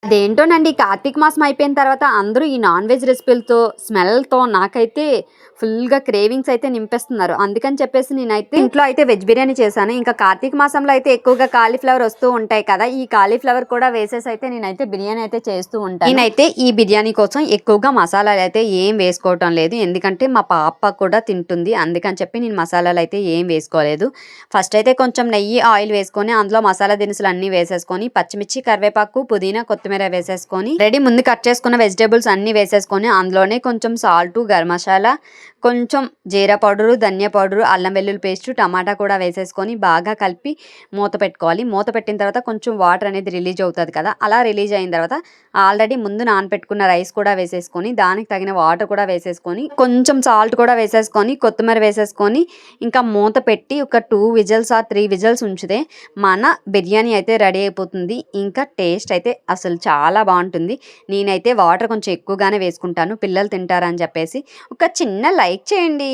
అదేంటోనండి కార్తీక మాసం అయిపోయిన తర్వాత అందరూ ఈ నాన్ వెజ్ రెసిపీలతో, స్మెల్‌తో నాకైతే ఫుల్‌గా క్రేవింగ్స్ అయితే నింపేస్తున్నారు. అందుకని చెప్పేసి నేనైతే ఇంట్లో అయితే వెజ్ బిర్యానీ చేశాను. ఇంకా కార్తీక మాసంలో అయితే ఎక్కువగా కాలీఫ్లవర్ వస్తూ ఉంటాయి కదా! ఈ కాలీఫ్లవర్ కూడా వేసేసి అయితే నేనైతే బిర్యానీ అయితే చేస్తూ ఉంటాను. నేనైతే ఈ బిర్యానీ కోసం ఎక్కువగా మసాలాలైతే ఏం వేసుకోవటం లేదు. ఎందుకంటే మా పాప కూడా తింటుంది. అందుకని చెప్పి నేను మసాలాలైతే ఏం వేసుకోలేదు. ఫస్ట్ అయితే కొంచెం నెయ్యి, ఆయిల్ వేసుకొని అందులో మసాలా దినుసులు అన్నీ వేసేసుకొని పచ్చిమిర్చి, కరివేపాకు, పుదీనా, కొత్తిమీర వేసేసుకొని ముందు కట్ చేసుకున్న వెజిటేబుల్స్ అన్నీ వేసేసుకొని అందులోనే కొంచెం సాల్టు, గరం మసాలా, కొంచెం జీరా పౌడరు, ధనియా పౌడరు, అల్లం వెల్లుల్లి పేస్టు, టమాటా కూడా వేసేసుకొని బాగా కలిపి మూత పెట్టుకోవాలి. మూత పెట్టిన తర్వాత కొంచెం వాటర్ అనేది రిలీజ్ అవుతుంది కదా! అలా రిలీజ్ అయిన తర్వాత ఆల్రెడీ ముందు నానపెట్టుకున్న రైస్ కూడా వేసేసుకొని దానికి తగిన వాటర్ కూడా వేసేసుకొని కొంచెం సాల్ట్ కూడా వేసేసుకొని కొత్తిమీర వేసేసుకొని ఇంకా మూత పెట్టి ఒక 2 విజిల్స్ ఆర్ 3 విజిల్స్ ఉంచితే మన బిర్యానీ అయితే రెడీ అయిపోతుంది. ఇంకా టేస్ట్ అయితే అసలు చాలా బాగుంటుంది. నేనైతే వాటర్ కొంచెం ఎక్కువగానే వేసుకుంటాను పిల్లలు తింటారని చెప్పేసి. ఒక చిన్న లైక్ చేయండి.